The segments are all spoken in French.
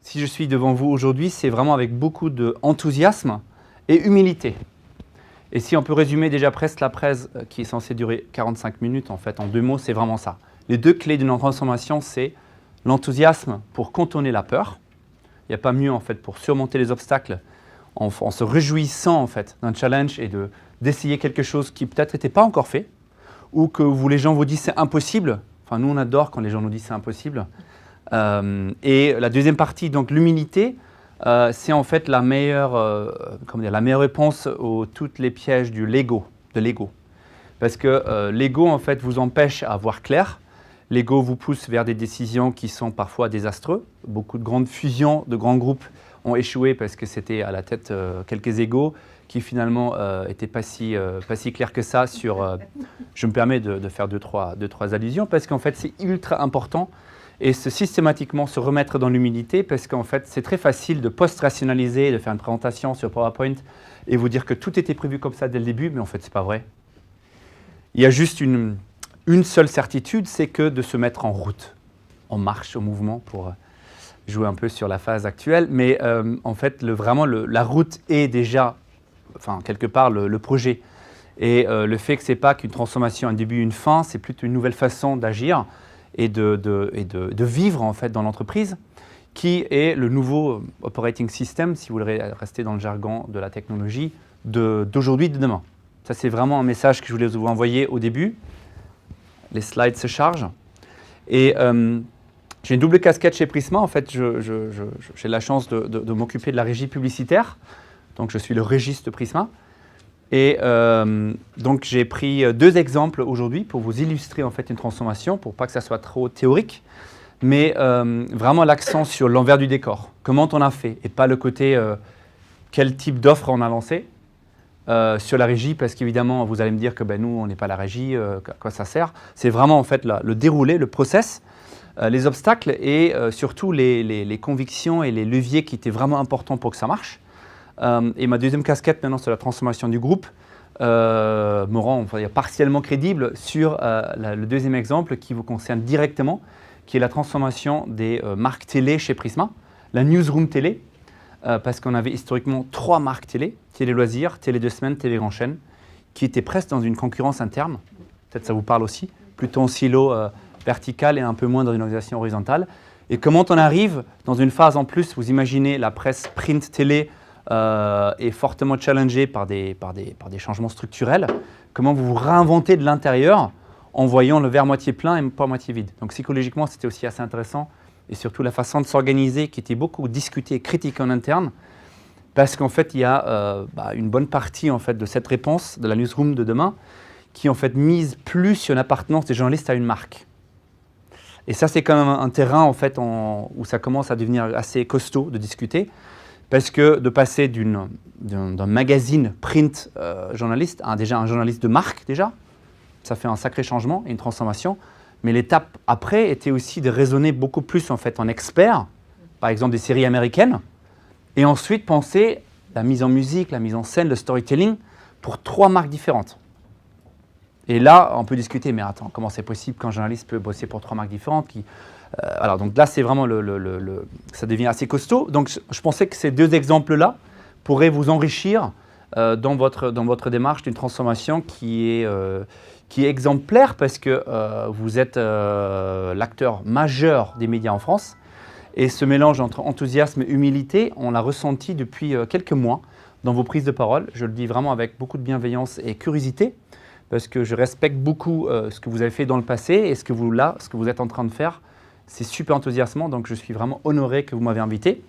si je suis devant vous aujourd'hui, c'est vraiment avec beaucoup d'enthousiasme et humilité. Et si on peut résumer déjà presque la presse qui est censée durer 45 minutes, en fait, en 2 mots, c'est vraiment ça. Les 2 clés d'une transformation, c'est l'enthousiasme pour contourner la peur. Il n'y a pas mieux, en fait, pour surmonter les obstacles en se réjouissant, en fait, d'un challenge et d'essayer quelque chose qui peut-être n'était pas encore fait, ou que les gens vous disent c'est impossible. Enfin, nous, on adore quand les gens nous disent c'est impossible. Et la deuxième partie, donc l'humilité, c'est en fait la meilleure réponse aux toutes les pièges de l'ego. Parce que l'ego, en fait, vous empêche à voir clair. L'ego vous pousse vers des décisions qui sont parfois désastreuses. Beaucoup de grandes fusions, de grands groupes ont échoué parce que c'était à la tête quelques égos qui finalement n'étaient pas si clairs que ça sur... je me permets de faire deux, trois allusions parce qu'en fait, c'est ultra important et systématiquement se remettre dans l'humilité parce qu'en fait, c'est très facile de post-rationaliser, de faire une présentation sur PowerPoint et vous dire que tout était prévu comme ça dès le début, mais en fait, ce n'est pas vrai. Il y a juste une seule certitude, c'est que de se mettre en route, en marche, au mouvement, pour jouer un peu sur la phase actuelle. Mais en fait, la route est déjà, enfin, quelque part, le projet. Et le fait que ce n'est pas qu'une transformation, un début, une fin, c'est plutôt une nouvelle façon d'agir et de vivre, en fait, dans l'entreprise, qui est le nouveau operating system, si vous voulez rester dans le jargon de la technologie, d'aujourd'hui, de demain. Ça, c'est vraiment un message que je voulais vous envoyer au début. Les slides se chargent. Et j'ai une double casquette chez Prisma. En fait, j'ai la chance de m'occuper de la régie publicitaire. Donc, je suis le régiste de Prisma. Et donc, j'ai pris 2 exemples aujourd'hui pour vous illustrer en fait une transformation, pour pas que ça soit trop théorique, mais vraiment l'accent sur l'envers du décor. Comment on a fait et pas le côté quel type d'offre on a lancé. Sur la régie, parce qu'évidemment, vous allez me dire que nous, on n'est pas la régie, à quoi ça sert. C'est vraiment en fait le déroulé, le process, les obstacles et surtout les convictions et les leviers qui étaient vraiment importants pour que ça marche. Et ma deuxième casquette maintenant sur la transformation du groupe me rend partiellement crédible sur le deuxième exemple qui vous concerne directement, qui est la transformation des marques télé chez Prisma, la newsroom télé. Parce qu'on avait historiquement 3 marques télé, Télé Loisirs, Télé 2 Semaines, Télé Grand Chaîne, qui étaient presque dans une concurrence interne. Peut-être ça vous parle aussi, plutôt en silo vertical et un peu moins dans une organisation horizontale. Et comment on arrive dans une phase en plus, vous imaginez la presse print télé est fortement challengée par des changements structurels. Comment vous vous réinventez de l'intérieur en voyant le verre moitié plein et pas moitié vide. Donc psychologiquement, c'était aussi assez intéressant. Et surtout la façon de s'organiser qui était beaucoup discutée et critiquée en interne, parce qu'en fait, il y a une bonne partie en fait, de cette réponse de la newsroom de demain qui en fait mise plus sur l'appartenance des journalistes à une marque. Et ça, c'est quand même un terrain en fait, où ça commence à devenir assez costaud de discuter, parce que de passer d'un magazine print journaliste à déjà un journaliste de marque, déjà, ça fait un sacré changement et une transformation. Mais l'étape après était aussi de raisonner beaucoup plus en fait en expert, par exemple des séries américaines, et ensuite penser la mise en musique, la mise en scène, le storytelling pour 3 marques différentes. Et là, on peut discuter, mais attends, comment c'est possible qu'un journaliste peut bosser pour 3 marques différentes alors, donc là, c'est vraiment ça devient assez costaud. Donc, je pensais que ces 2 exemples-là pourraient vous enrichir dans votre démarche d'une transformation qui est exemplaire parce que vous êtes l'acteur majeur des médias en France. Et ce mélange entre enthousiasme et humilité, on l'a ressenti depuis quelques mois dans vos prises de parole. Je le dis vraiment avec beaucoup de bienveillance et curiosité parce que je respecte beaucoup ce que vous avez fait dans le passé et ce que vous êtes en train de faire. C'est super enthousiasmant, donc je suis vraiment honoré que vous m'avez invité.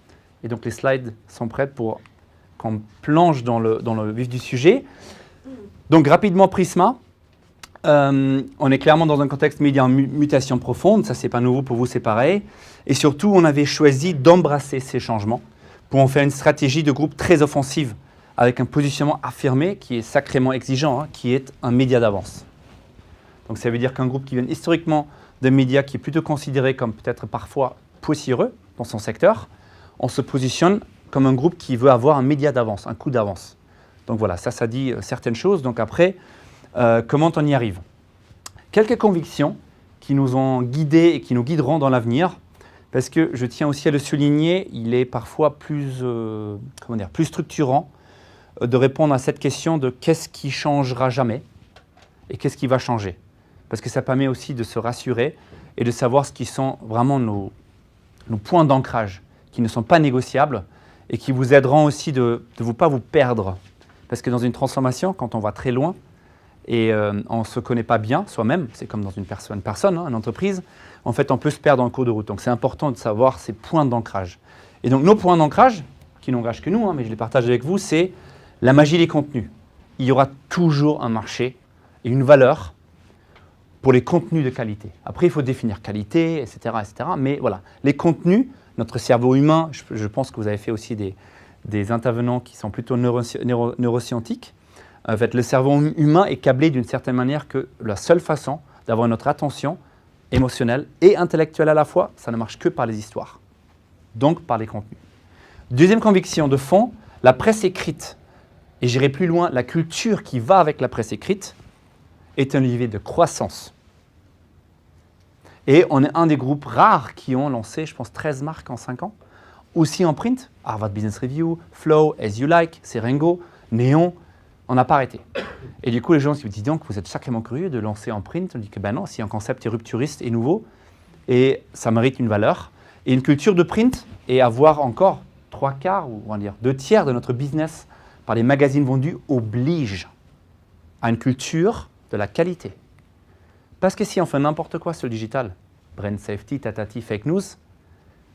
Et donc les slides sont prêts pour qu'on plonge dans le vif du sujet. Donc rapidement, Prisma. On est clairement dans un contexte média en mutation profonde, ça c'est pas nouveau pour vous, c'est pareil. Et surtout, on avait choisi d'embrasser ces changements pour en faire une stratégie de groupe très offensive, avec un positionnement affirmé qui est sacrément exigeant, qui est un média d'avance. Donc ça veut dire qu'un groupe qui vient historiquement de médias qui est plutôt considéré comme peut-être parfois poussiéreux dans son secteur, on se positionne comme un groupe qui veut avoir un média d'avance, un coup d'avance. Donc voilà, ça dit certaines choses. Donc après, comment on y arrive? Quelques convictions qui nous ont guidés et qui nous guideront dans l'avenir, parce que je tiens aussi à le souligner, il est parfois plus structurant de répondre à cette question de qu'est-ce qui changera jamais et qu'est-ce qui va changer. Parce que ça permet aussi de se rassurer et de savoir ce qui sont vraiment nos points d'ancrage, qui ne sont pas négociables et qui vous aideront aussi de ne pas vous perdre. Parce que dans une transformation, quand on va très loin et on ne se connaît pas bien soi-même, c'est comme dans une personne, une entreprise, en fait, on peut se perdre en cours de route. Donc, c'est important de savoir ces points d'ancrage. Et donc, nos points d'ancrage, qui n'engagent que nous, mais je les partage avec vous, c'est la magie des contenus. Il y aura toujours un marché et une valeur pour les contenus de qualité. Après, il faut définir qualité, etc., etc. Mais voilà, les contenus, notre cerveau humain, je pense que vous avez fait aussi des intervenants qui sont plutôt neuroscientifiques. En fait, le cerveau humain est câblé d'une certaine manière que la seule façon d'avoir notre attention émotionnelle et intellectuelle à la fois, ça ne marche que par les histoires, donc par les contenus. Deuxième conviction de fond, la presse écrite, et j'irai plus loin, la culture qui va avec la presse écrite, est un levier de croissance. Et on est un des groupes rares qui ont lancé, je pense, 13 marques en 5 ans, aussi en print, Harvard Business Review, Flow, As You Like, Serengo, Néon, on n'a pas arrêté. Et du coup, les gens se disent donc, vous êtes sacrément curieux de lancer en print. On dit que ben non, si un concept est rupturiste et nouveau, et ça mérite une valeur. Et une culture de print, et avoir encore 3/4, ou on va dire 2/3 de notre business par les magazines vendus, oblige à une culture de la qualité. Parce que si on fait n'importe quoi sur le digital, brand safety, tatati, fake news,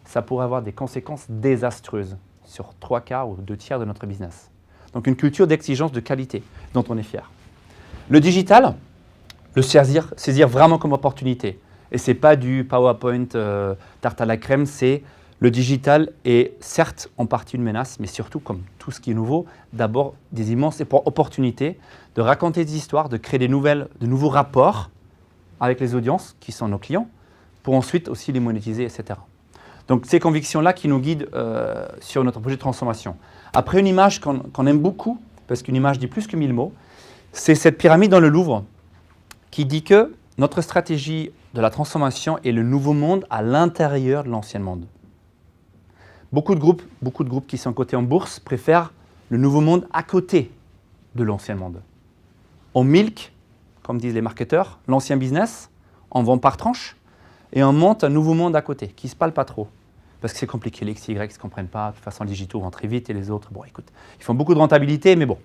ça pourrait avoir des conséquences désastreuses sur 3/4 ou 2/3 de notre business. Donc une culture d'exigence de qualité dont on est fier. Le digital, le saisir vraiment comme opportunité. Et ce n'est pas du PowerPoint tarte à la crème, c'est le digital est certes en partie une menace, mais surtout comme tout ce qui est nouveau, d'abord des immenses opportunités de raconter des histoires, de créer de nouveaux rapports avec les audiences qui sont nos clients, pour ensuite aussi les monétiser, etc. Donc ces convictions-là qui nous guident sur notre projet de transformation. Après, une image qu'on aime beaucoup, parce qu'une image dit plus que 1000 mots, c'est cette pyramide dans le Louvre qui dit que notre stratégie de la transformation est le nouveau monde à l'intérieur de l'ancien monde. Beaucoup de groupes qui sont cotés en bourse préfèrent le nouveau monde à côté de l'ancien monde. On milk, comme disent les marketeurs, l'ancien business, on vend par tranche et on monte un nouveau monde à côté qui ne se parle pas trop. Parce que c'est compliqué, les X, Y ne se comprennent pas, de toute façon les digitaux vont très vite et les autres, bon écoute, ils font beaucoup de rentabilité, mais bon.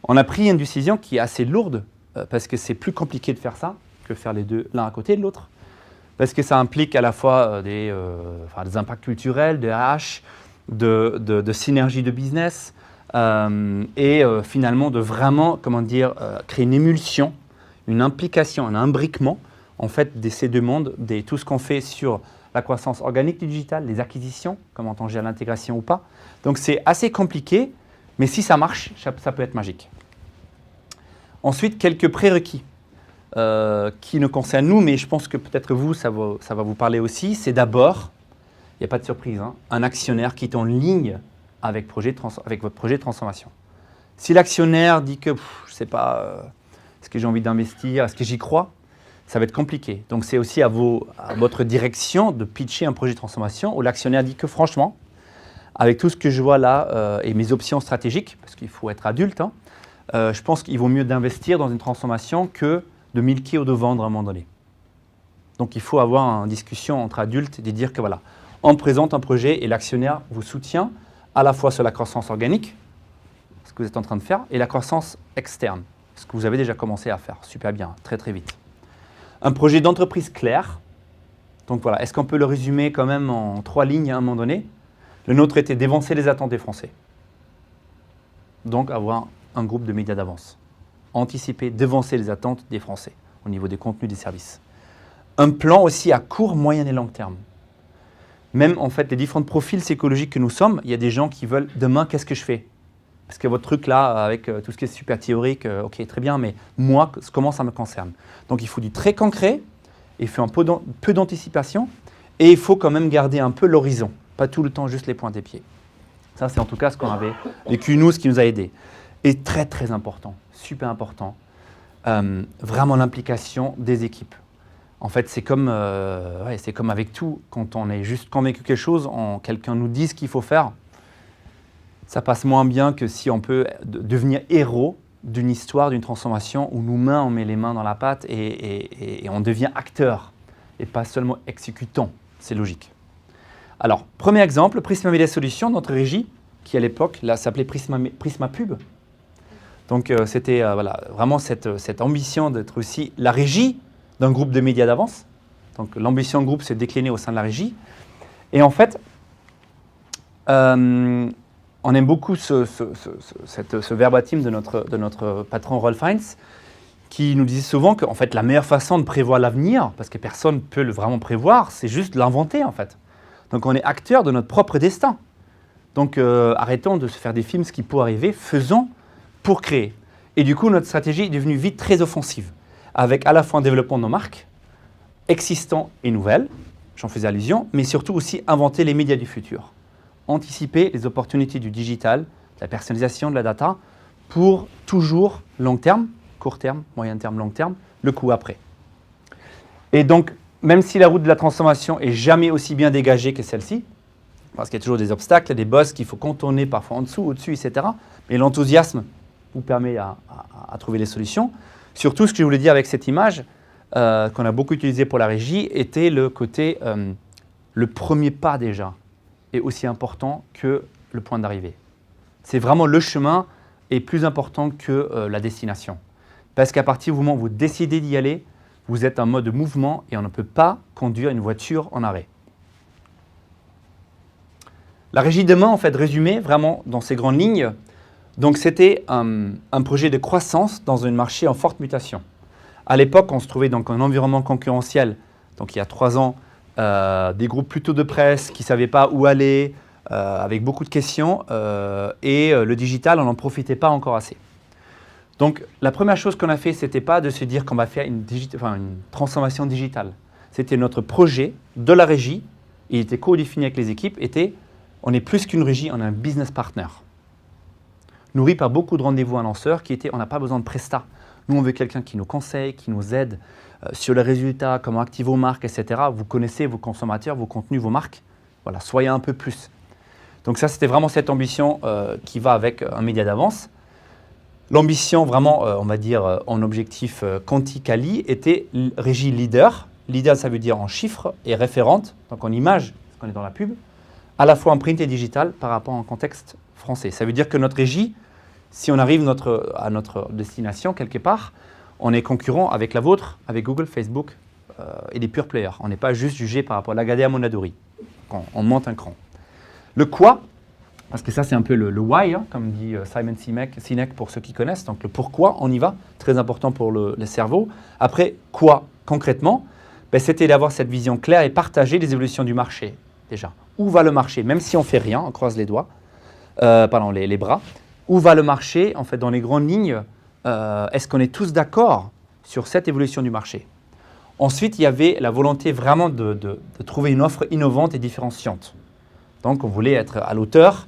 On a pris une décision qui est assez lourde parce que c'est plus compliqué de faire ça que faire les deux l'un à côté de l'autre. Parce que ça implique à la fois des impacts culturels, de RH, de synergie de business et finalement de vraiment, créer une émulsion, une implication, un imbriquement en fait de ces deux mondes, tout ce qu'on fait sur la croissance organique du digital, les acquisitions, comment on gère l'intégration ou pas. Donc c'est assez compliqué, mais si ça marche, ça peut être magique. Ensuite, quelques prérequis qui nous concernent nous, mais je pense que peut-être vous, ça va vous parler aussi. C'est d'abord, il n'y a pas de surprise, un actionnaire qui est en ligne avec votre projet de transformation. Si l'actionnaire dit que je ne sais pas, est-ce que j'ai envie d'investir, est-ce que j'y crois, ça va être compliqué. Donc c'est aussi à votre direction de pitcher un projet de transformation où l'actionnaire dit que franchement, avec tout ce que je vois là et mes options stratégiques, parce qu'il faut être adulte, je pense qu'il vaut mieux d'investir dans une transformation que de milquer ou de vendre à un moment donné. Donc il faut avoir une discussion entre adultes et de dire que voilà, on présente un projet et l'actionnaire vous soutient à la fois sur la croissance organique, ce que vous êtes en train de faire, et la croissance externe, ce que vous avez déjà commencé à faire, super bien, très très vite. Un projet d'entreprise clair, donc voilà, est-ce qu'on peut le résumer quand même en 3 lignes à un moment donné? Le nôtre était d'évancer les attentes des Français. Donc avoir un groupe de médias d'avance. Anticiper, devancer les attentes des Français au niveau des contenus des services. Un plan aussi à court, moyen et long terme. Même en fait, les différents profils psychologiques que nous sommes, il y a des gens qui veulent demain, qu'est-ce que je fais? Parce que votre truc là, avec tout ce qui est super théorique, ok, très bien, mais moi, comment ça me concerne? Donc il faut du très concret, il faut un peu d'anticipation et il faut quand même garder un peu l'horizon, pas tout le temps juste les points des pieds. Ça, c'est en tout cas ce qu'on avait vécu nous, ce qui nous a aidés. Et très très important, super important, vraiment l'implication des équipes. En fait, c'est comme avec tout. Quand on est juste convaincu de quelque chose, quelqu'un nous dit ce qu'il faut faire, ça passe moins bien que si on peut devenir héros d'une histoire, d'une transformation, où nous-mêmes, on met les mains dans la pâte et on devient acteur, et pas seulement exécutant. C'est logique. Alors, premier exemple, Prisma Media Solutions, notre régie, qui à l'époque s'appelait Prisma Pub. Donc, c'était vraiment cette ambition d'être aussi la régie d'un groupe de médias d'avance. Donc, l'ambition de groupe s'est déclinée au sein de la régie. Et en fait, on aime beaucoup ce verbatim de notre patron Rolf Heinz, qui nous disait souvent que en fait, la meilleure façon de prévoir l'avenir, parce que personne ne peut vraiment prévoir, c'est juste l'inventer en fait. Donc on est acteur de notre propre destin. Donc arrêtons de se faire des films, ce qui peut arriver, faisons pour créer. Et du coup, notre stratégie est devenue vite très offensive, avec à la fois un développement de nos marques, existantes et nouvelles, j'en faisais allusion, mais surtout aussi inventer les médias du futur. Anticiper les opportunités du digital, de la personnalisation, de la data, pour toujours long terme, court terme, moyen terme, long terme, le coup après. Et donc, même si la route de la transformation est jamais aussi bien dégagée que celle-ci, parce qu'il y a toujours des obstacles, des bosses qu'il faut contourner parfois en dessous, au-dessus, etc. Mais l'enthousiasme vous permet à trouver les solutions. Surtout, ce que je voulais dire avec cette image, qu'on a beaucoup utilisée pour la régie, était le côté, le premier pas déjà est aussi important que le point d'arrivée. C'est vraiment le chemin est plus important que la destination. Parce qu'à partir du moment où vous décidez d'y aller, vous êtes en mode mouvement et on ne peut pas conduire une voiture en arrêt. La régie demain, en fait, résumée vraiment dans ces grandes lignes, donc c'était un projet de croissance dans un marché en forte mutation. À l'époque, on se trouvait dans un environnement concurrentiel, donc il y a 3 ans, des groupes plutôt de presse qui ne savaient pas où aller, avec beaucoup de questions, et le digital, on n'en profitait pas encore assez. Donc la première chose qu'on a fait, ce n'était pas de se dire qu'on va faire une transformation digitale. C'était notre projet de la régie, il était co-défini avec les équipes, on est plus qu'une régie, on est un business partner. Nourri par beaucoup de rendez-vous annonceurs qui étaient, on n'a pas besoin de prestat. Nous, on veut quelqu'un qui nous conseille, qui nous aide sur les résultats, comment activer vos marques, etc. Vous connaissez vos consommateurs, vos contenus, vos marques. Voilà, soyez un peu plus. Donc ça, c'était vraiment cette ambition qui va avec un média d'avance. L'ambition vraiment, on va dire, en objectif Quanti-Cali était régie leader. Leader, ça veut dire en chiffres et référente, donc en image, parce qu'on est dans la pub, à la fois en print et digital par rapport à un contexte français. Ça veut dire que notre régie, si on arrive à notre destination quelque part, on est concurrent avec la vôtre, avec Google, Facebook et les pure players. On n'est pas juste jugé par rapport à Lagardère Mondadori. On monte un cran. Le quoi, parce que ça c'est un peu le why, hein, comme dit Simon Sinek pour ceux qui connaissent. Donc le pourquoi, on y va, très important pour le cerveau. Après, quoi concrètement, c'était d'avoir cette vision claire et partager les évolutions du marché déjà. Où va le marché? Même si on ne fait rien, on croise les doigts, les bras. Où va le marché? En fait, dans les grandes lignes, est-ce qu'on est tous d'accord sur cette évolution du marché? Ensuite, il y avait la volonté vraiment de trouver une offre innovante et différenciante. Donc, on voulait être à l'auteur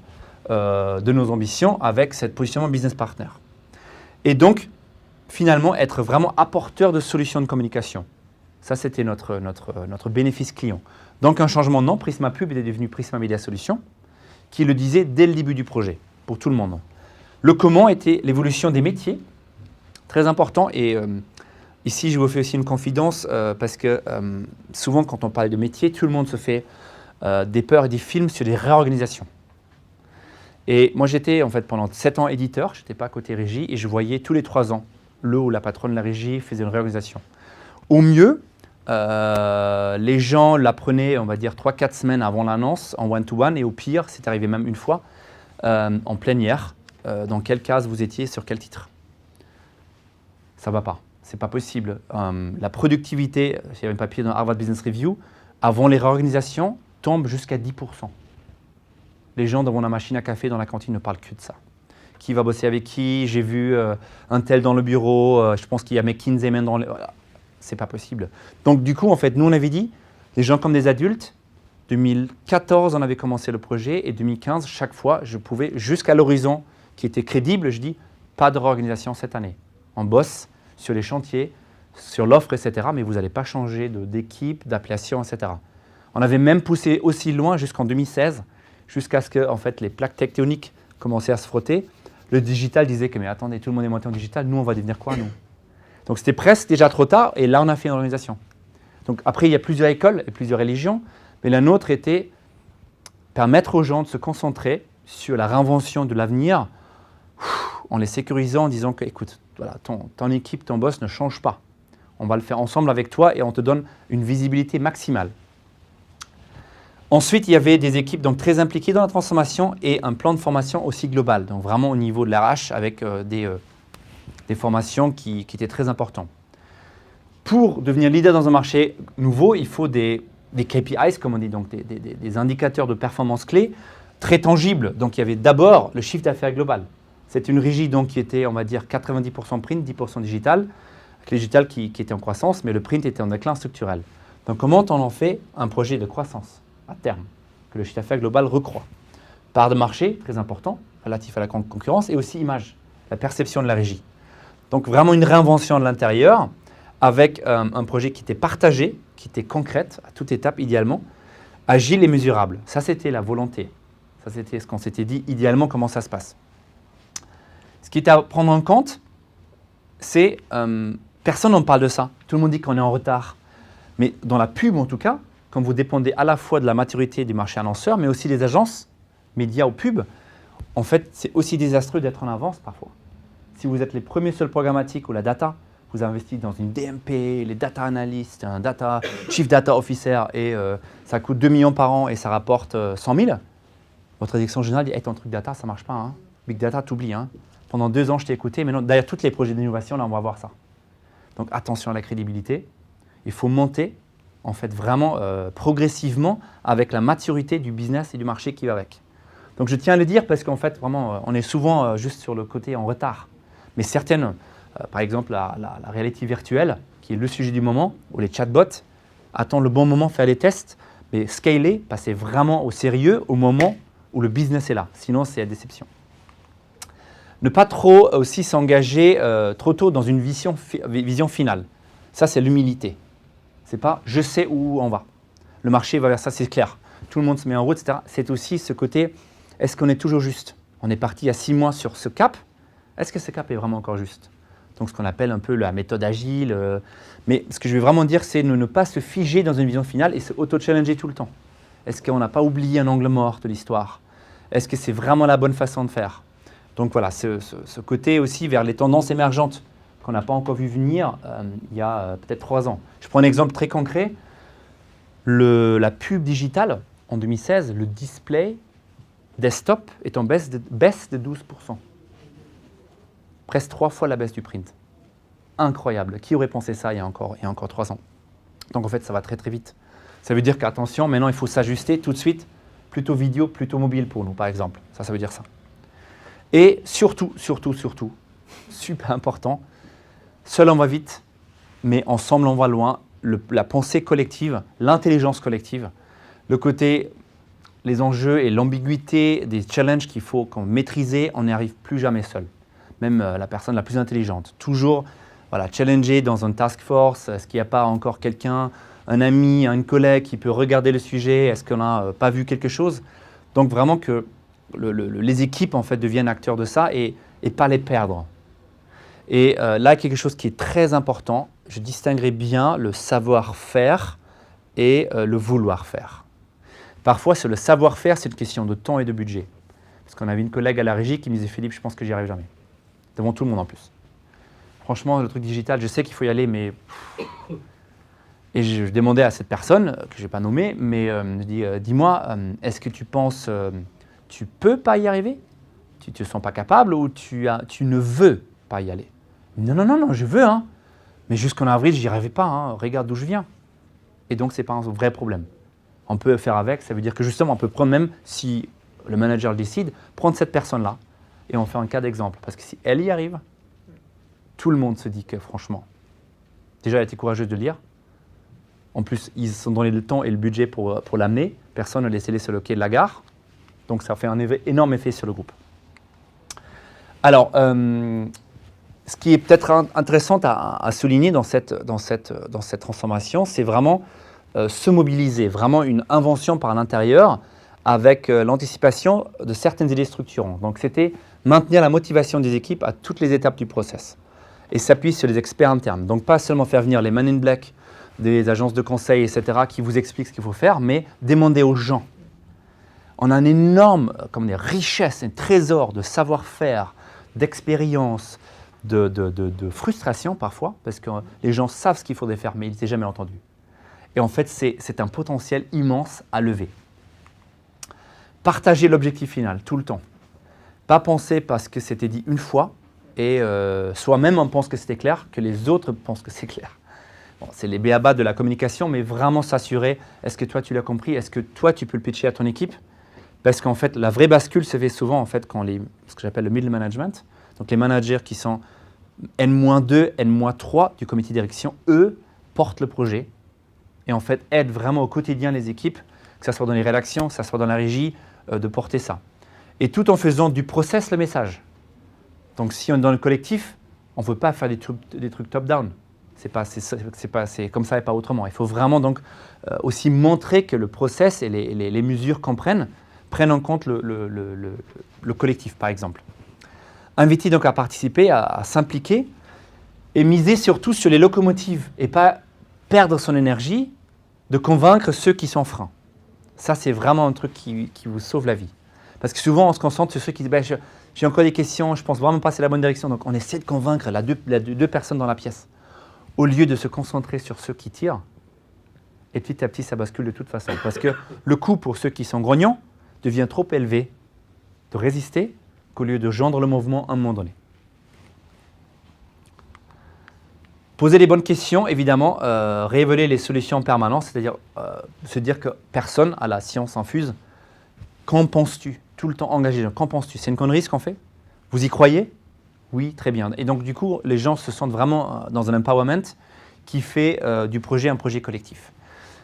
de nos ambitions avec cette positionnement business partner. Et donc, finalement, être vraiment apporteur de solutions de communication. Ça, c'était notre bénéfice client. Donc, un changement de nom, Prisma Pub est devenu Prisma Media Solutions, qui le disait dès le début du projet, pour tout le monde. Le comment était l'évolution des métiers, très important. Et ici, je vous fais aussi une confidence, parce que souvent, quand on parle de métier, tout le monde se fait des peurs et des films sur des réorganisations. Et moi, j'étais en fait pendant 7 ans éditeur, je n'étais pas côté régie, et je voyais tous les 3 ans, le ou la patronne de la régie faisait une réorganisation. Au mieux, les gens l'apprenaient, on va dire, 3-4 semaines avant l'annonce, en one-to-one, et au pire, c'est arrivé même une fois, en plénière, dans quelle case vous étiez, sur quel titre. Ça ne va pas, c'est pas possible. La productivité, il y avait un papier dans Harvard Business Review, avant les réorganisations, tombe jusqu'à 10%. Les gens devant la machine à café dans la cantine ne parlent que de ça. Qui va bosser avec qui? J'ai vu un tel dans le bureau, je pense qu'il y a McKinsey même dans le... Voilà. C'est pas possible. Donc du coup, en fait, nous on avait dit, les gens comme des adultes, 2014 on avait commencé le projet et 2015, chaque fois, je pouvais, jusqu'à l'horizon qui était crédible, je dis, pas de réorganisation cette année. On bosse sur les chantiers, sur l'offre, etc. Mais vous n'allez pas changer d'équipe, d'appellation, etc. On avait même poussé aussi loin jusqu'en 2016, jusqu'à ce que en fait, les plaques tectoniques commençaient à se frotter. Le digital disait que, mais attendez, tout le monde est monté en digital, nous, on va devenir quoi, nous? Donc, c'était presque déjà trop tard, et là, on a fait une organisation. Donc, après, il y a plusieurs écoles et plusieurs religions, mais la nôtre était permettre aux gens de se concentrer sur la réinvention de l'avenir en les sécurisant, en disant que, écoute, voilà, ton équipe, ton boss ne change pas. On va le faire ensemble avec toi et on te donne une visibilité maximale. Ensuite, il y avait des équipes donc, très impliquées dans la transformation et un plan de formation aussi global, donc vraiment au niveau de l'RH avec des formations qui étaient très importantes. Pour devenir leader dans un marché nouveau, il faut des KPIs, comme on dit, donc des indicateurs de performance clés très tangibles. Donc il y avait d'abord le chiffre d'affaires global. C'est une régie donc, qui était, on va dire, 90% print, 10% digital, avec le digital qui était en croissance, mais le print était en déclin structurel. Donc comment on en fait un projet de croissance à terme, que le chiffre d'affaires global recroît? Part de marché, très important, relatif à la concurrence, et aussi image, la perception de la régie. Donc vraiment une réinvention de l'intérieur, avec un projet qui était partagé, qui était concrète, à toute étape idéalement, agile et mesurable. Ça, c'était la volonté. Ça, c'était ce qu'on s'était dit, idéalement, comment ça se passe. Ce qui est à prendre en compte, c'est personne n'en parle de ça. Tout le monde dit qu'on est en retard. Mais dans la pub, en tout cas, quand vous dépendez à la fois de la maturité du marché annonceur, mais aussi des agences, médias ou pubs, en fait, c'est aussi désastreux d'être en avance parfois. Si vous êtes les premiers sur le programmatique ou la data, vous investissez dans une DMP, les data analysts, un chief data officer, et ça coûte 2 millions par an et ça rapporte 100 000, votre direction générale dit hey, « ton truc data, ça ne marche pas. Hein. Big data, t'oublies. Hein. Pendant 2 ans, je t'ai écouté, mais non, derrière tous les projets d'innovation, là, on va voir ça. » Donc attention à la crédibilité. Il faut monter en fait vraiment progressivement avec la maturité du business et du marché qui va avec. Donc je tiens à le dire parce qu'en fait, vraiment, on est souvent juste sur le côté en retard. Mais certaines, par exemple la réalité virtuelle, qui est le sujet du moment, ou les chatbots, attendent le bon moment, faire les tests, mais scaler, passer vraiment au sérieux au moment où le business est là. Sinon, c'est la déception. Ne pas trop aussi s'engager trop tôt dans une vision finale. Ça, c'est l'humilité. C'est pas « je sais où on va ». Le marché va vers ça, c'est clair. Tout le monde se met en route, etc. C'est aussi ce côté « est-ce qu'on est toujours juste ?» On est parti il y a 6 mois sur ce cap. Est-ce que ce cap est vraiment encore juste? Donc, ce qu'on appelle un peu la méthode agile. Mais ce que je vais vraiment dire, c'est ne pas se figer dans une vision finale et se auto-challenger tout le temps. Est-ce qu'on n'a pas oublié un angle mort de l'histoire? Est-ce que c'est vraiment la bonne façon de faire? Donc voilà, ce côté aussi vers les tendances émergentes qu'on n'a pas encore vu venir il y a peut-être 3 ans. Je prends un exemple très concret. La pub digitale, en 2016, le display desktop est en baisse de 12%. Presque 3 fois la baisse du print. Incroyable. Qui aurait pensé ça il y a encore 3 ans? Donc en fait, ça va très très vite. Ça veut dire qu'attention, maintenant il faut s'ajuster tout de suite, plutôt vidéo, plutôt mobile pour nous, par exemple. Ça veut dire ça. Et surtout, super important, seul on va vite, mais ensemble on va loin. La pensée collective, l'intelligence collective, le côté, les enjeux et l'ambiguïté des challenges qu'il faut maîtriser, on n'y arrive plus jamais seul. Même la personne la plus intelligente. Toujours voilà, challenger dans une task force, est-ce qu'il n'y a pas encore quelqu'un, un ami, un collègue qui peut regarder le sujet, est-ce qu'on n'a pas vu quelque chose? Donc vraiment que les équipes en fait, deviennent acteurs de ça et pas les perdre. Et là, quelque chose qui est très important, je distinguerai bien le savoir-faire et le vouloir-faire. Parfois, c'est le savoir-faire, c'est une question de temps et de budget. Parce qu'on avait une collègue à la régie qui me disait « Philippe, je pense que j'y arrive jamais. » Devant tout le monde en plus. Franchement, le truc digital, je sais qu'il faut y aller, mais... Et je demandais à cette personne, que je n'ai pas nommée, mais je dis « Dis-moi, est-ce que tu penses... tu peux pas y arriver? Tu ne te sens pas capable ou tu ne veux pas y aller? » Non, je veux, hein. Mais jusqu'en avril, je n'y arrivais pas, hein. Regarde d'où je viens. Et donc, ce n'est pas un vrai problème. On peut faire avec, ça veut dire que justement, on peut prendre même, si le manager le décide, prendre cette personne-là et on fait un cas d'exemple. Parce que si elle y arrive, tout le monde se dit que franchement, déjà, elle était courageuse de le dire. En plus, ils se sont donné le temps et le budget pour l'amener. Personne n'a laissé sur le quai de la gare. Donc, ça fait un énorme effet sur le groupe. Alors, ce qui est peut-être intéressant à souligner dans cette transformation, c'est vraiment se mobiliser, vraiment une invention par l'intérieur avec l'anticipation de certaines idées structurantes. Donc c'était maintenir la motivation des équipes à toutes les étapes du process et s'appuyer sur les experts internes. Donc pas seulement faire venir les men in black des agences de conseil, etc., qui vous expliquent ce qu'il faut faire, mais demander aux gens. On a une énorme richesse, un trésor de savoir-faire, d'expérience, de frustration parfois, parce que les gens savent ce qu'il faudrait faire, mais ils n'étaient jamais entendus. Et en fait, c'est un potentiel immense à lever. Partager l'objectif final, tout le temps. Pas penser parce que c'était dit une fois, et soi-même on pense que c'était clair, que les autres pensent que c'est clair. Bon, c'est les b.a.-ba de la communication, mais vraiment s'assurer, est-ce que toi tu l'as compris, est-ce que toi tu peux le pitcher à ton équipe? Parce qu'en fait, la vraie bascule se fait souvent en fait, quand ce que j'appelle le middle management, donc les managers qui sont N-2, N-3 du comité de direction, eux portent le projet et en fait aident vraiment au quotidien les équipes, que ce soit dans les rédactions, que ce soit dans la régie, de porter ça. Et tout en faisant du process le message. Donc si on est dans le collectif, on ne veut pas faire des trucs top-down. C'est comme ça et pas autrement. Il faut vraiment donc aussi montrer que le process et les mesures qu'on prenne prennent en compte le collectif, par exemple. Inviter donc à participer, à s'impliquer et miser surtout sur les locomotives et pas perdre son énergie de convaincre ceux qui sont freins. Ça, c'est vraiment un truc qui vous sauve la vie. Parce que souvent, on se concentre sur ceux qui disent j'ai encore des questions, je pense vraiment pas que c'est la bonne direction. Donc, on essaie de convaincre les deux personnes dans la pièce. Au lieu de se concentrer sur ceux qui tirent, et petit à petit, ça bascule de toute façon. Parce que le coût pour ceux qui sont grognons devient trop élevé de résister qu'au lieu de gendre le mouvement à un moment donné. Poser les bonnes questions, évidemment, révéler les solutions en permanence, c'est-à-dire se dire que personne à la science infuse. Qu'en penses-tu? Tout le temps engagé. Qu'en penses-tu? C'est une connerie ce qu'on fait? Vous y croyez? Oui, très bien. Et donc, du coup, les gens se sentent vraiment dans un empowerment qui fait du projet un projet collectif.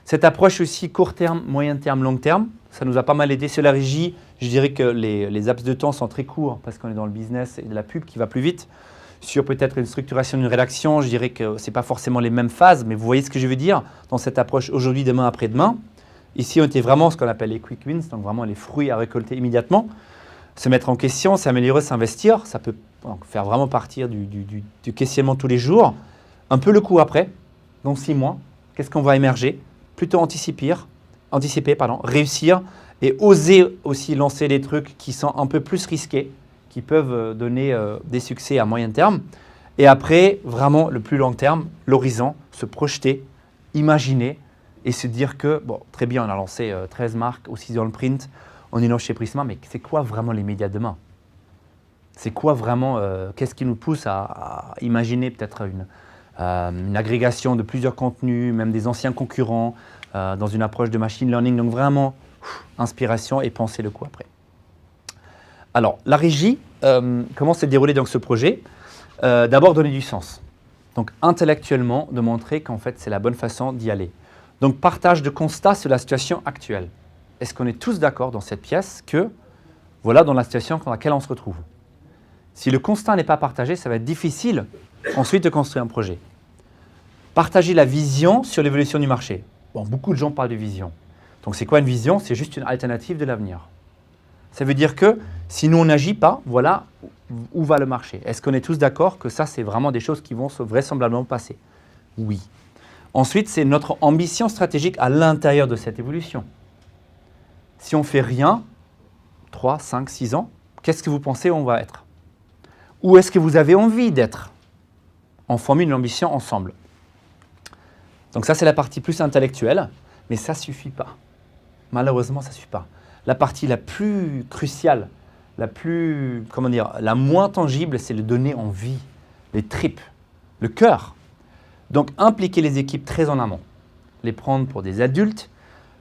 Cette approche aussi court terme, moyen terme, long terme, ça nous a pas mal aidé. Sur la régie, je dirais que les laps de temps sont très courts parce qu'on est dans le business et de la pub qui va plus vite. Sur peut-être une structuration d'une rédaction, je dirais que ce n'est pas forcément les mêmes phases, mais vous voyez ce que je veux dire dans cette approche aujourd'hui, demain, après-demain. Ici, on était vraiment ce qu'on appelle les quick wins, donc vraiment les fruits à récolter immédiatement. Se mettre en question, s'améliorer, s'investir, ça peut faire vraiment partir du questionnement tous les jours. Un peu le coup après, dans 6 mois, qu'est-ce qu'on va émerger? Plutôt anticiper, réussir et oser aussi lancer des trucs qui sont un peu plus risqués, qui peuvent donner des succès à moyen terme. Et après, vraiment le plus long terme, l'horizon, se projeter, imaginer et se dire que, bon, très bien, on a lancé 13 marques aussi dans le print, on est lancé chez Prisma, mais c'est quoi vraiment les médias demain? C'est quoi vraiment, qu'est-ce qui nous pousse à imaginer peut-être une agrégation de plusieurs contenus, même des anciens concurrents, dans une approche de machine learning. Donc vraiment, inspiration et penser le coup après. Alors, la régie, comment s'est déroulé donc ce projet? D'abord, donner du sens. Donc, intellectuellement, de montrer qu'en fait, c'est la bonne façon d'y aller. Donc, partage de constats sur la situation actuelle. Est-ce qu'on est tous d'accord dans cette pièce que voilà dans la situation dans laquelle on se retrouve? Si le constat n'est pas partagé, ça va être difficile ensuite de construire un projet. Partager la vision sur l'évolution du marché. Bon, beaucoup de gens parlent de vision. Donc, c'est quoi une vision? C'est juste une alternative de l'avenir. Ça veut dire que si nous, on n'agit pas, voilà où va le marché. Est-ce qu'on est tous d'accord que ça, c'est vraiment des choses qui vont se vraisemblablement passer? Oui. Ensuite, c'est notre ambition stratégique à l'intérieur de cette évolution. Si on ne fait rien, 3, 5, 6 ans, qu'est-ce que vous pensez on va être? Où est-ce que vous avez envie d'être? On formule une ambition ensemble. Donc ça, c'est la partie plus intellectuelle, mais ça ne suffit pas. Malheureusement, ça ne suffit pas. La partie la plus cruciale, la moins tangible, c'est le donner en vie, les tripes, le cœur. Donc, impliquer les équipes très en amont, les prendre pour des adultes,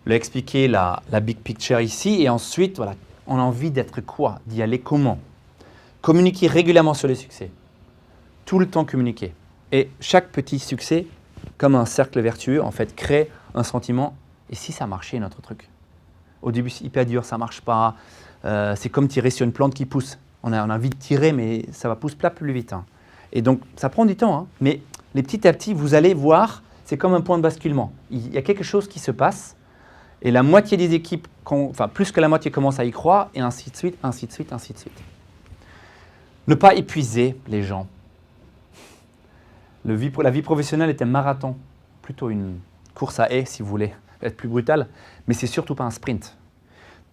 leur expliquer la big picture ici, et ensuite, voilà, on a envie d'être quoi, d'y aller comment. Communiquer régulièrement sur les succès, tout le temps communiquer. Et chaque petit succès, comme un cercle vertueux, en fait, crée un sentiment, et si ça marchait notre truc? Au début, c'est hyper dur, ça ne marche pas. C'est comme tirer sur une plante qui pousse. On a envie de tirer, mais ça va pousser plus vite. Hein. Et donc, ça prend du temps, hein, mais petit à petit, vous allez voir, c'est comme un point de basculement. Il y a quelque chose qui se passe et la moitié des équipes, enfin plus que la moitié commence à y croire et ainsi de suite, ainsi de suite, ainsi de suite. Ne pas épuiser les gens. La vie professionnelle est un marathon, plutôt une course à haies si vous voulez être plus brutal, mais c'est surtout pas un sprint.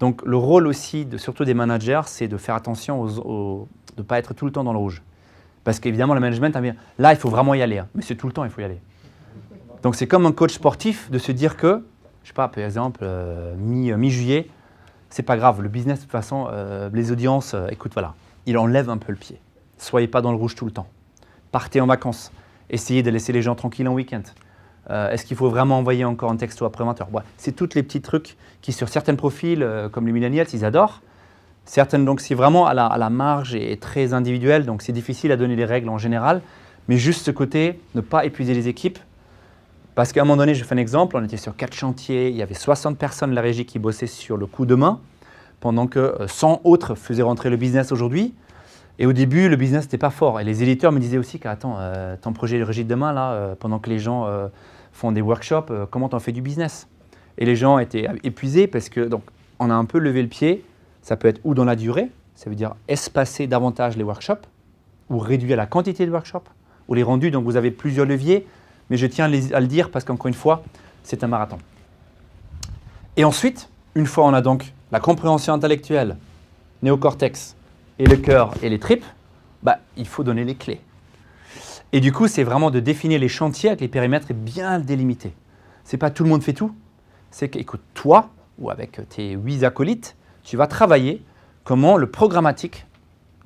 Donc le rôle aussi, surtout des managers, c'est de faire attention de ne pas être tout le temps dans le rouge. Parce qu'évidemment, le management, là, il faut vraiment y aller. Hein. Mais c'est tout le temps, il faut y aller. Donc c'est comme un coach sportif de se dire que, je sais pas, par exemple, mi-juillet, c'est pas grave, le business, de toute façon, les audiences, écoute, voilà, il enlève un peu le pied. Soyez pas dans le rouge tout le temps. Partez en vacances. Essayez de laisser les gens tranquilles en week-end. Est-ce qu'il faut vraiment envoyer encore un texto après 20 heures? C'est tous les petits trucs qui, sur certains profils, comme les millennials, ils adorent. Certaines, donc, c'est vraiment à la marge et très individuel, donc c'est difficile à donner les règles en général. Mais juste ce côté, ne pas épuiser les équipes. Parce qu'à un moment donné, je fais un exemple, on était sur 4 chantiers, il y avait 60 personnes de la régie qui bossaient sur le coup de main, pendant que 100 autres faisaient rentrer le business aujourd'hui. Et au début, le business n'était pas fort. Et les éditeurs me disaient aussi qu'attends, ton projet de régie de demain, là, pendant que les gens font des workshops, comment tu en fais du business? Et les gens étaient épuisés parce que, donc, on a un peu levé le pied. Ça peut être ou dans la durée, ça veut dire espacer davantage les workshops, ou réduire la quantité de workshops, ou les rendus. Donc vous avez plusieurs leviers, mais je tiens à le dire parce qu'encore une fois, c'est un marathon. Et ensuite, une fois on a donc la compréhension intellectuelle, néocortex, et le cœur et les tripes, il faut donner les clés. Et du coup, c'est vraiment de définir les chantiers avec les périmètres et bien délimités. Ce n'est pas tout le monde fait tout. C'est qu'écoute, toi, ou avec tes 8 acolytes, tu vas travailler comment le programmatique,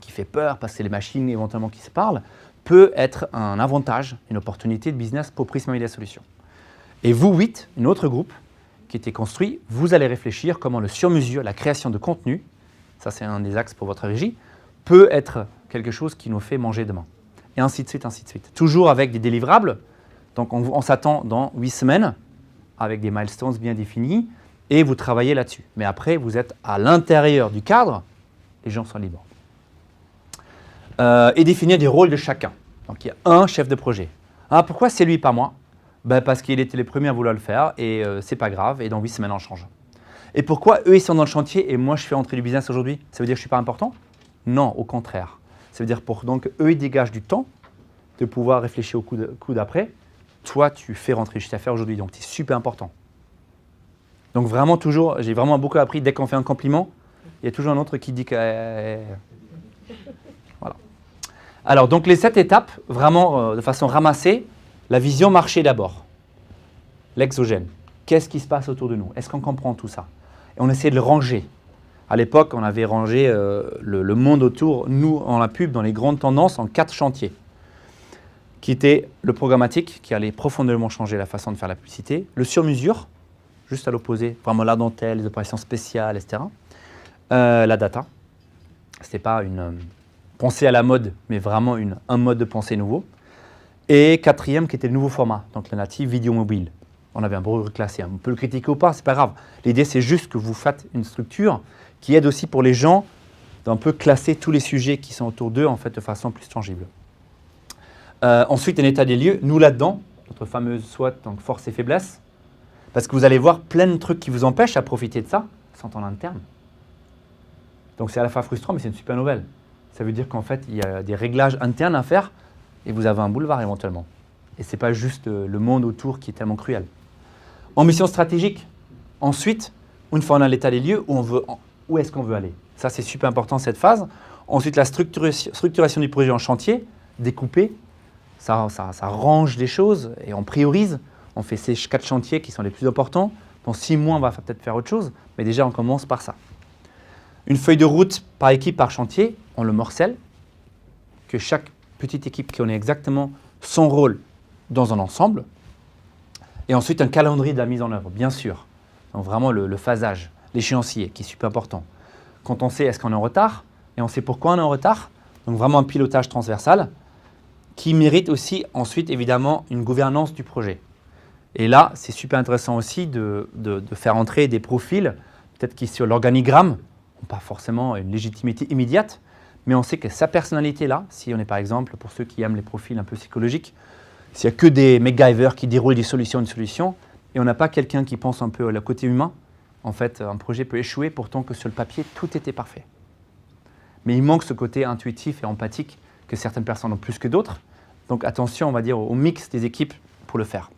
qui fait peur parce que c'est les machines éventuellement qui se parlent, peut être un avantage, une opportunité de business pour Prisma Media Solutions. Et vous, 8, un autre groupe qui était construit, vous allez réfléchir comment le sur-mesure, la création de contenu, ça c'est un des axes pour votre régie, peut être quelque chose qui nous fait manger demain. Et ainsi de suite, ainsi de suite. Toujours avec des délivrables. Donc on s'attend dans 8 semaines, avec des milestones bien définis, et vous travaillez là-dessus. Mais après, vous êtes à l'intérieur du cadre, les gens sont libres. Et définir des rôles de chacun. Donc il y a un chef de projet. Ah, pourquoi c'est lui, pas moi? Parce qu'il était les premiers à vouloir le faire, et c'est pas grave, et dans 8 semaines, on change. Et pourquoi eux, ils sont dans le chantier, et moi, je fais entrer du business aujourd'hui? Ça veut dire que je ne suis pas important? Non, au contraire. Ça veut dire donc eux, ils dégagent du temps de pouvoir réfléchir au coup d'après. Toi, tu fais rentrer le chiffre d'affaires aujourd'hui, donc c'est super important. Donc vraiment toujours, j'ai vraiment beaucoup appris, dès qu'on fait un compliment, il y a toujours un autre qui dit que… Voilà. Alors, donc les 7 étapes, vraiment de façon ramassée, la vision marché d'abord. L'exogène. Qu'est-ce qui se passe autour de nous? Est-ce qu'on comprend tout ça? Et on essaie de le ranger. À l'époque, on avait rangé le monde autour, nous, en la pub, dans les grandes tendances, en 4 chantiers. Qui était le programmatique, qui allait profondément changer la façon de faire la publicité. Le sur-mesure, juste à l'opposé, vraiment la dentelle, les opérations spéciales, etc. La data. Ce n'était pas une pensée à la mode, mais vraiment un mode de pensée nouveau. Et 4e, qui était le nouveau format, donc le natif vidéo mobile. On avait un peu reclassé, on peut le critiquer ou pas, c'est pas grave. L'idée, c'est juste que vous faites une structure qui aide aussi pour les gens d'un peu classer tous les sujets qui sont autour d'eux en fait, de façon plus tangible. Ensuite, un état des lieux. Nous, là-dedans, notre fameuse SWOT, donc force et faiblesse, parce que vous allez voir plein de trucs qui vous empêchent à profiter de ça, sont en interne. Donc, c'est à la fois frustrant, mais c'est une super nouvelle. Ça veut dire qu'en fait, il y a des réglages internes à faire et vous avez un boulevard éventuellement. Et ce n'est pas juste le monde autour qui est tellement cruel. Ambition stratégique. Ensuite, une fois on a l'état des lieux, où est-ce qu'on veut aller? Ça, c'est super important, cette phase. Ensuite, la structuration du projet en chantier, découpé. Ça range les choses et on priorise. On fait ces 4 chantiers qui sont les plus importants. Dans 6 mois, on va peut-être faire autre chose, mais déjà, on commence par ça. Une feuille de route par équipe, par chantier, on le morcelle, que chaque petite équipe connaît exactement son rôle dans un ensemble. Et ensuite, un calendrier de la mise en œuvre, bien sûr. Donc vraiment le phasage, l'échéancier, qui est super important. Quand on sait est-ce qu'on est en retard, et on sait pourquoi on est en retard, donc vraiment un pilotage transversal, qui mérite aussi ensuite évidemment une gouvernance du projet. Et là, c'est super intéressant aussi de faire entrer des profils, peut-être qui sur l'organigramme n'ont pas forcément une légitimité immédiate, mais on sait que sa personnalité là, si on est par exemple, pour ceux qui aiment les profils un peu psychologiques, s'il n'y a que des MacGyver qui déroulent des solutions, une solution, et on n'a pas quelqu'un qui pense un peu le côté humain, en fait, un projet peut échouer pourtant que sur le papier, tout était parfait. Mais il manque ce côté intuitif et empathique que certaines personnes ont plus que d'autres. Donc attention, on va dire, au mix des équipes pour le faire.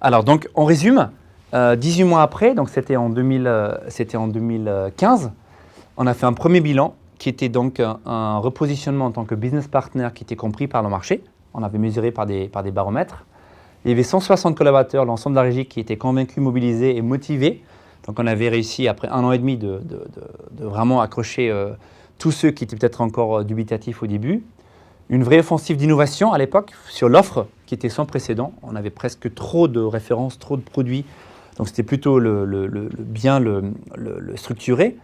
Alors, donc, on résume. 18 mois après, donc c'était en 2015, on a fait un premier bilan qui était donc un repositionnement en tant que business partner qui était compris par le marché. On avait mesuré par des baromètres. Il y avait 160 collaborateurs, l'ensemble de la régie qui étaient convaincus, mobilisés et motivés. Donc on avait réussi, après 1 an et demi, de vraiment accrocher tous ceux qui étaient peut-être encore dubitatifs au début. Une vraie offensive d'innovation à l'époque sur l'offre qui était sans précédent. On avait presque trop de références, trop de produits. Donc c'était plutôt bien le structuré.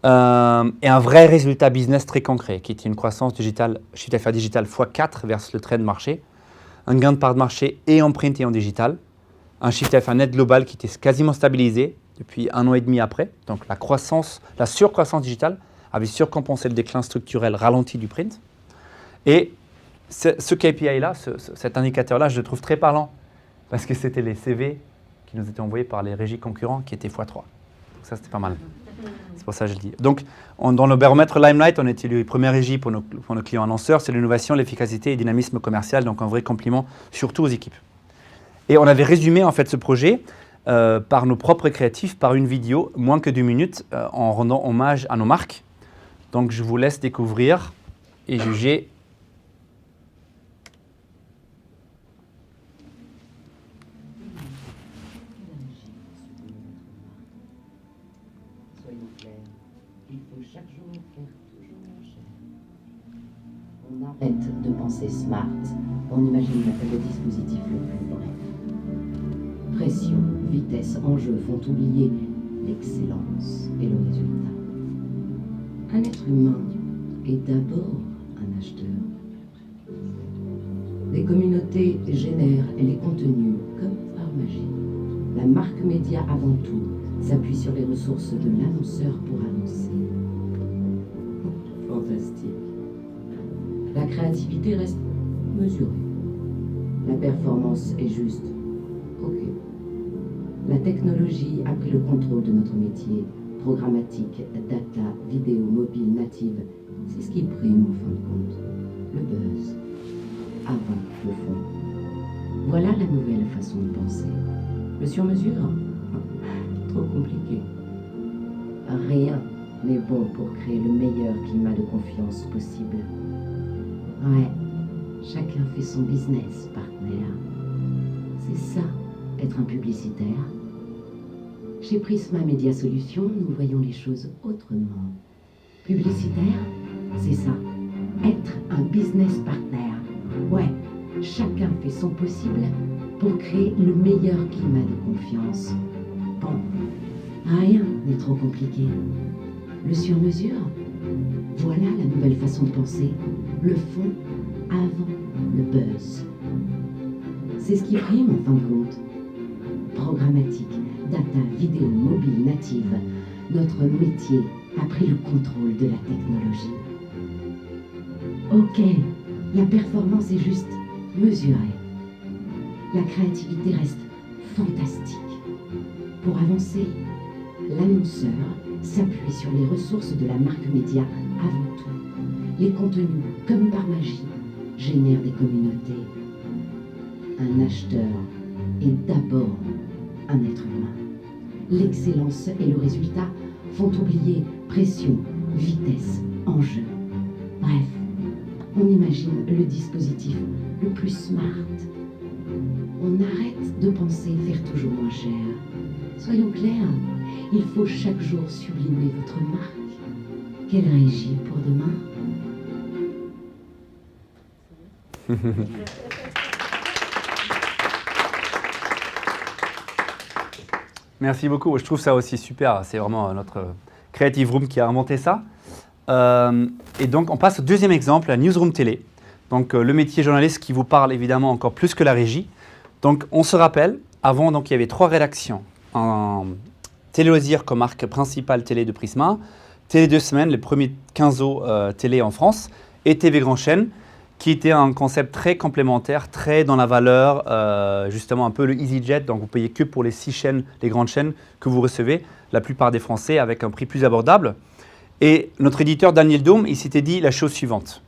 Et un vrai résultat business très concret qui était une croissance digitale, chiffre d'affaires digital x4 versus le trend de marché. Un gain de part de marché et en print et en digital. Un chiffre d'affaires net global qui était quasiment stabilisé depuis 1 an et demi après. Donc la surcroissance digitale avait surcompensé le déclin structurel ralenti du print. Et ce KPI-là, cet indicateur-là, je le trouve très parlant parce que c'était les CV qui nous étaient envoyés par les régies concurrents qui étaient x3. Donc ça, c'était pas mal. C'est pour ça que je le dis. Donc, dans le baromètre Limelight, on était les premières régies pour nos clients annonceurs. C'est l'innovation, l'efficacité et le dynamisme commercial. Donc, un vrai compliment, surtout aux équipes. Et on avait résumé en fait ce projet par nos propres créatifs, par une vidéo, moins que 2 minutes, en rendant hommage à nos marques. Donc, je vous laisse découvrir et juger. On arrête de penser smart, on imagine le dispositif le plus bref. Pression, vitesse, enjeu font oublier l'excellence et le résultat. Un être humain est d'abord un acheteur. Les communautés génèrent les contenus comme par magie. La marque média avant tout s'appuie sur les ressources de l'annonceur pour annoncer. Fantastique. La créativité reste mesurée. La performance est juste. Ok. La technologie a pris le contrôle de notre métier. Programmatique, data, vidéo, mobile, native. C'est ce qui prime en fin de compte. Le buzz. Avant le fond. Voilà la nouvelle façon de penser. Le sur-mesure? Trop compliqué. Rien n'est bon pour créer le meilleur climat de confiance possible. Ouais, chacun fait son business, partenaire. C'est ça, être un publicitaire. Chez Prisma Media Solutions, nous voyons les choses autrement. Publicitaire, c'est ça, être un business partner. Ouais, chacun fait son possible pour créer le meilleur climat de confiance. Bon, rien n'est trop compliqué. Le sur-mesure, voilà la nouvelle façon de penser. Le fond avant le buzz. C'est ce qui prime en fin de compte. Programmatique, data, vidéo, mobile, native. Notre métier a pris le contrôle de la technologie. Ok, la performance est juste mesurée. La créativité reste fantastique. Pour avancer, l'annonceur s'appuie sur les ressources de la marque média avant tout. Les contenus, comme par magie, génèrent des communautés. Un acheteur est d'abord un être humain. L'excellence et le résultat font oublier pression, vitesse, enjeu. Bref, on imagine le dispositif le plus smart. On arrête de penser faire toujours moins cher. Soyons clairs, il faut chaque jour sublimer votre marque. Quelle régie pour demain? Merci beaucoup. Je trouve ça aussi super. C'est vraiment notre Creative Room qui a inventé ça. Et donc, on passe au deuxième exemple, la Newsroom Télé. Donc, le métier journaliste qui vous parle évidemment encore plus que la régie. Donc, on se rappelle, avant, donc, il y avait 3 rédactions. Téléloisirs comme marque principale télé de Prisma, Télé 2 semaines, les premiers 15 télé en France, et TV Grand Chaîne, qui était un concept très complémentaire, très dans la valeur, justement un peu le EasyJet, donc vous payez que pour les 6 chaînes, les grandes chaînes que vous recevez, la plupart des Français, avec un prix plus abordable. Et notre éditeur Daniel Dôme, il s'était dit la chose suivante.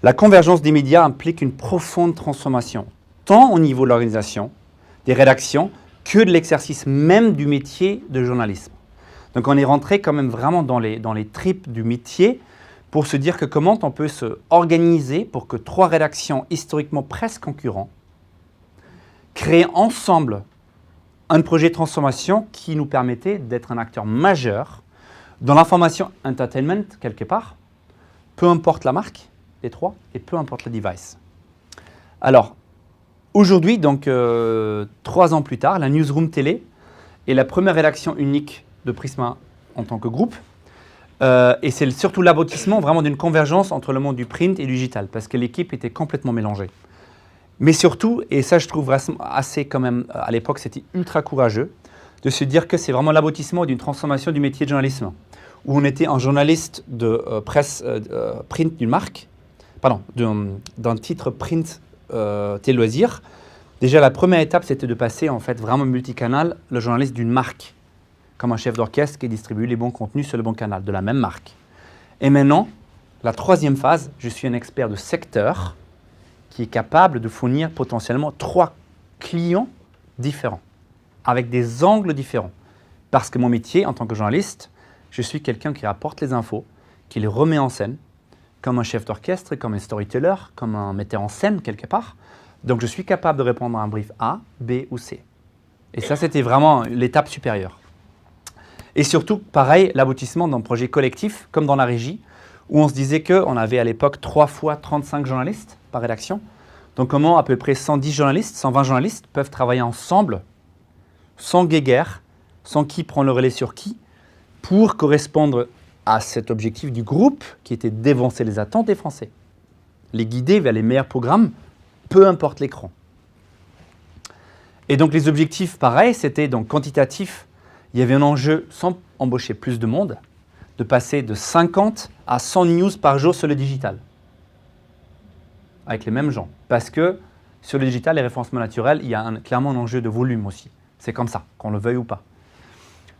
La convergence des médias implique une profonde transformation, tant au niveau de l'organisation, des rédactions, que de l'exercice même du métier de journalisme. Donc on est rentré quand même vraiment dans les tripes du métier pour se dire que comment on peut se organiser pour que 3 rédactions historiquement presque concurrentes créent ensemble un projet de transformation qui nous permettait d'être un acteur majeur dans l'information entertainment quelque part, peu importe la marque, les 3, et peu importe le device. Alors, aujourd'hui, donc 3 ans plus tard, la Newsroom Télé est la première rédaction unique de Prisma en tant que groupe. Et c'est surtout l'aboutissement vraiment d'une convergence entre le monde du print et du digital, parce que l'équipe était complètement mélangée. Mais surtout, et ça je trouve assez quand même, à l'époque c'était ultra courageux, de se dire que c'est vraiment l'aboutissement d'une transformation du métier de journalisme, où on était un journaliste de presse print d'une marque, pardon, d'un titre print télé loisirs. Déjà la première étape c'était de passer en fait vraiment multicanal, le journaliste d'une marque, comme un chef d'orchestre qui distribue les bons contenus sur le bon canal, de la même marque. Et maintenant, la 3e phase, je suis un expert de secteur qui est capable de fournir potentiellement 3 clients différents, avec des angles différents. Parce que mon métier, en tant que journaliste, je suis quelqu'un qui rapporte les infos, qui les remet en scène, comme un chef d'orchestre, comme un storyteller, comme un metteur en scène quelque part. Donc je suis capable de répondre à un brief A, B ou C. Et ça, c'était vraiment l'étape supérieure. Et surtout, pareil, l'aboutissement d'un projet collectif, comme dans la régie, où on se disait qu'on avait à l'époque 3 fois 35 journalistes par rédaction. Donc comment à peu près 110 journalistes, 120 journalistes peuvent travailler ensemble, sans guéguerre, sans qui prend le relais sur qui, pour correspondre à cet objectif du groupe qui était d'évancer les attentes des Français, les guider vers les meilleurs programmes, peu importe l'écran. Et donc les objectifs, pareil, c'était donc quantitatif. Il y avait un enjeu, sans embaucher plus de monde, de passer de 50 à 100 news par jour sur le digital, avec les mêmes gens. Parce que sur le digital, les référencements naturels, il y a clairement un enjeu de volume aussi. C'est comme ça, qu'on le veuille ou pas.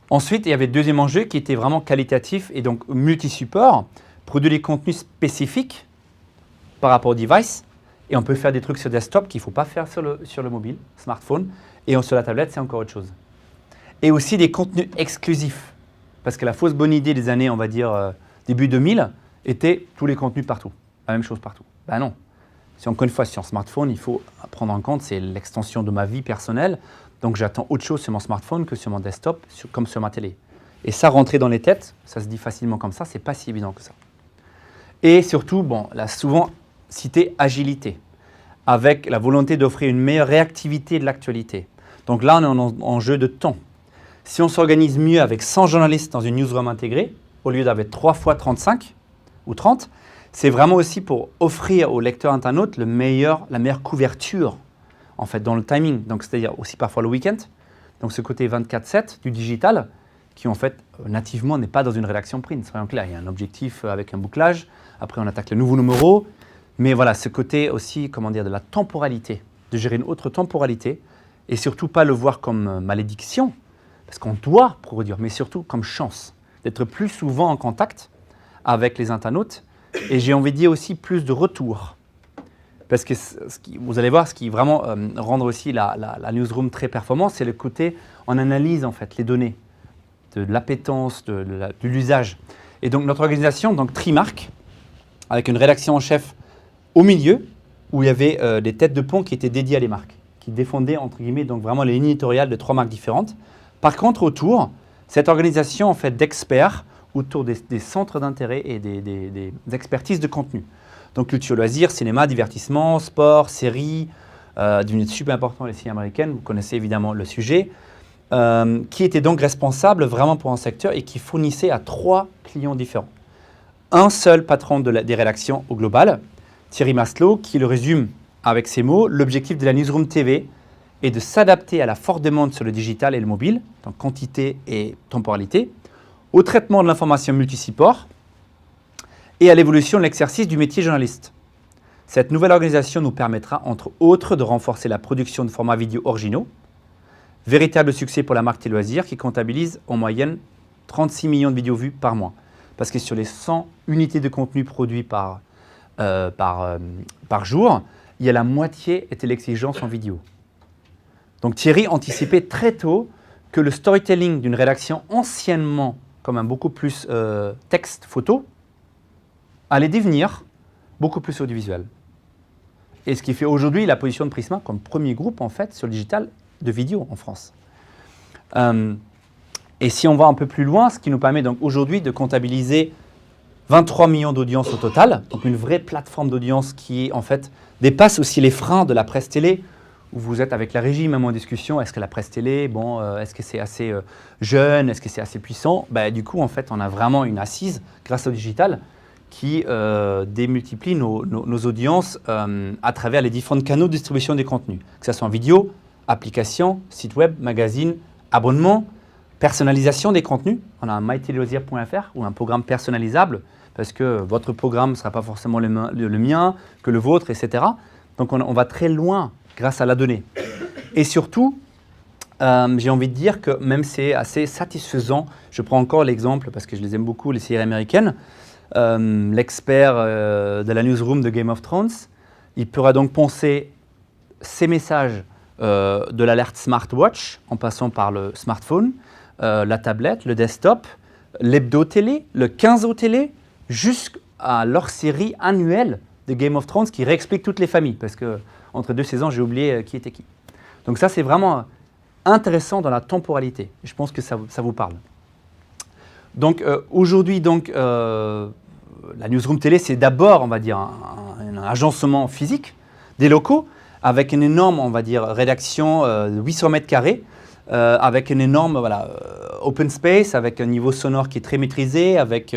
Ensuite, il y avait le deuxième enjeu qui était vraiment qualitatif et donc multi-support, produire des contenus spécifiques par rapport au device. Et on peut faire des trucs sur desktop qu'il ne faut pas faire sur le mobile, smartphone. Et sur la tablette, c'est encore autre chose. Et aussi des contenus exclusifs. Parce que la fausse bonne idée des années, on va dire, début 2000, était tous les contenus partout. La même chose partout. Ben non. Si encore une fois, sur un smartphone, il faut prendre en compte, c'est l'extension de ma vie personnelle. Donc j'attends autre chose sur mon smartphone que sur mon desktop, comme sur ma télé. Et ça, rentrer dans les têtes, ça se dit facilement comme ça, c'est pas si évident que ça. Et surtout, bon, la souvent citée agilité, avec la volonté d'offrir une meilleure réactivité de l'actualité. Donc là, on est en jeu de temps. Si on s'organise mieux avec 100 journalistes dans une newsroom intégrée, au lieu d'avoir 3 fois 35 ou 30, c'est vraiment aussi pour offrir aux lecteurs internautes la meilleure couverture, en fait, dans le timing. Donc, c'est-à-dire aussi parfois le week-end. Donc, ce côté 24/7 du digital, qui en fait, nativement, n'est pas dans une rédaction print. Soyons clairs, il y a un objectif avec un bouclage. Après, on attaque le nouveau numéro. Mais voilà, ce côté aussi, comment dire, de la temporalité, de gérer une autre temporalité, et surtout pas le voir comme malédiction, parce qu'on doit produire, mais surtout comme chance, d'être plus souvent en contact avec les internautes. Et j'ai envie de dire aussi plus de retours. Parce que vous allez voir, ce qui vraiment rend aussi la newsroom très performante, c'est le côté, on analyse en fait les données, de l'appétence, de l'usage. Et donc notre organisation, donc Trimark, avec une rédaction en chef au milieu, où il y avait des têtes de pont qui étaient dédiées à les marques, qui défendaient entre guillemets donc vraiment les lignes éditoriales de 3 marques différentes. Par contre, autour, cette organisation en fait d'experts autour des centres d'intérêt et des expertises de contenu. Donc culture, loisirs, cinéma, divertissement, sport, séries, devenu super important les séries américaines, vous connaissez évidemment le sujet, qui était donc responsable vraiment pour un secteur et qui fournissait à 3 clients différents. Un seul patron des rédactions au global, Thierry Maslow, qui le résume avec ces mots: l'objectif de la Newsroom TV est de s'adapter à la forte demande sur le digital et le mobile, donc quantité et temporalité, au traitement de l'information multisupport et à l'évolution de l'exercice du métier journaliste. Cette nouvelle organisation nous permettra, entre autres, de renforcer la production de formats vidéo originaux, véritable succès pour la marque Téléloisirs qui comptabilise en moyenne 36 millions de vidéos vues par mois. Parce que sur les 100 unités de contenu produits par jour, il y a la moitié était l'exigence en vidéo. Donc Thierry anticipait très tôt que le storytelling d'une rédaction anciennement quand même beaucoup plus texte, photo, allait devenir beaucoup plus audiovisuel. Et ce qui fait aujourd'hui la position de Prisma comme premier groupe en fait sur le digital de vidéo en France. Et si on va un peu plus loin, ce qui nous permet donc aujourd'hui de comptabiliser 23 millions d'audiences au total, donc une vraie plateforme d'audience qui en fait dépasse aussi les freins de la presse télé, où vous êtes avec la régie même en discussion, est-ce que la presse télé, est-ce que c'est assez jeune, est-ce que c'est assez puissant? Du coup en fait on a vraiment une assise grâce au digital qui démultiplie nos audiences à travers les différents canaux de distribution des contenus, que ce soit en vidéo, application, site web, magazine, abonnement, personnalisation des contenus. On a un mytéléloisirs.fr ou un programme personnalisable parce que votre programme ne sera pas forcément le mien, que le vôtre, etc. Donc on va très loin grâce à la donnée. Et surtout, j'ai envie de dire que même c'est assez satisfaisant, je prends encore l'exemple parce que je les aime beaucoup, les séries américaines, l'expert de la newsroom de Game of Thrones, il pourra donc penser ces messages de l'alerte smartwatch en passant par le smartphone, la tablette, le desktop, l'hebdo-télé, le 15-télé, jusqu'à leur série annuelle de Game of Thrones qui réexplique toutes les familles parce que entre 2 saisons, j'ai oublié qui était qui. Donc ça, c'est vraiment intéressant dans la temporalité. Je pense que ça vous parle. Donc aujourd'hui, la newsroom télé, c'est d'abord, on va dire, un agencement physique des locaux avec une énorme, on va dire, rédaction de 800 mètres carrés, avec une énorme open space, avec un niveau sonore qui est très maîtrisé, avec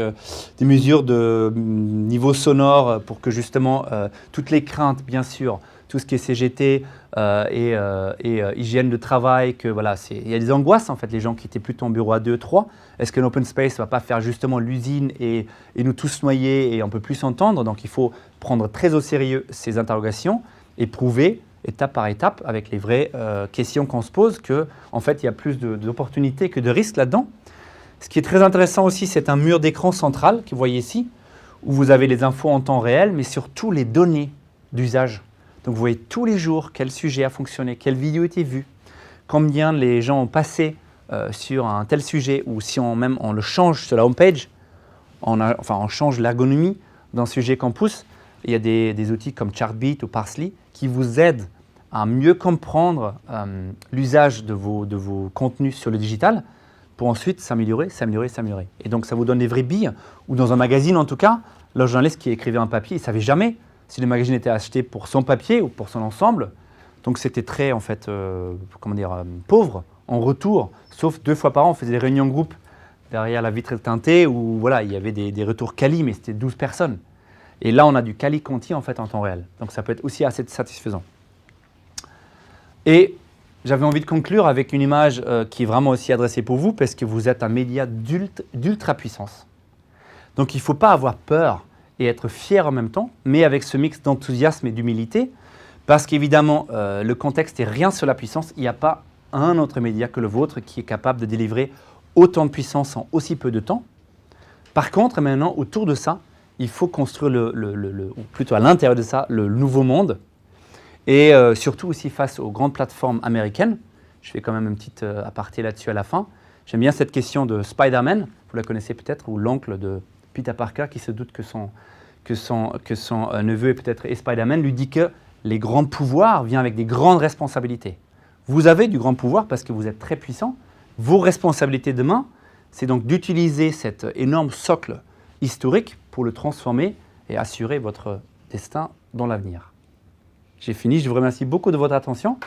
des mesures de niveau sonore pour que justement toutes les craintes, bien sûr, tout ce qui est CGT et hygiène de travail, il y a des angoisses en fait, les gens qui étaient plutôt en bureau à 2, 3. Est-ce qu'un open space ne va pas faire justement l'usine et nous tous noyer et on ne peut plus s'entendre? Donc il faut prendre très au sérieux ces interrogations et prouver étape par étape avec les vraies questions qu'on se pose qu'en fait il y a plus d'opportunités que de risques là-dedans. Ce qui est très intéressant aussi, c'est un mur d'écran central que vous voyez ici, où vous avez les infos en temps réel, mais surtout les données d'usage. Donc vous voyez tous les jours quel sujet a fonctionné, quelle vidéo a été vue, combien les gens ont passé sur un tel sujet, ou si on le change sur la homepage, on change l'ergonomie d'un sujet qu'on pousse. Il y a des outils comme Chartbeat ou Parse.ly qui vous aident à mieux comprendre l'usage de vos contenus sur le digital pour ensuite s'améliorer. Et donc ça vous donne des vraies billes, ou dans un magazine en tout cas, le journaliste qui écrivait un papier, il ne savait jamais si le magazine était acheté pour son papier ou pour son ensemble. Donc c'était très en fait, pauvre en retour, sauf 2 fois par an, on faisait des réunions de groupe derrière la vitre teintée où il y avait des retours quali, mais c'était 12 personnes. Et là, on a du quali-conti en fait en temps réel. Donc ça peut être aussi assez satisfaisant. Et j'avais envie de conclure avec une image qui est vraiment aussi adressée pour vous parce que vous êtes un média d'ultra puissance. Donc il ne faut pas avoir peur et être fier en même temps, mais avec ce mix d'enthousiasme et d'humilité, parce qu'évidemment, le contexte n'est rien sur la puissance. Il n'y a pas un autre média que le vôtre qui est capable de délivrer autant de puissance en aussi peu de temps. Par contre, maintenant, autour de ça, il faut construire ou plutôt à l'intérieur de ça, le nouveau monde. Et surtout aussi face aux grandes plateformes américaines. Je fais quand même une petite aparté là-dessus à la fin. J'aime bien cette question de Spider-Man, vous la connaissez peut-être, ou l'oncle de Peter Parker qui se doute que son neveu est peut-être Spider-Man, lui dit que les grands pouvoirs viennent avec des grandes responsabilités. Vous avez du grand pouvoir parce que vous êtes très puissant. Vos responsabilités demain, c'est donc d'utiliser cet énorme socle historique pour le transformer et assurer votre destin dans l'avenir. J'ai fini, je vous remercie beaucoup de votre attention.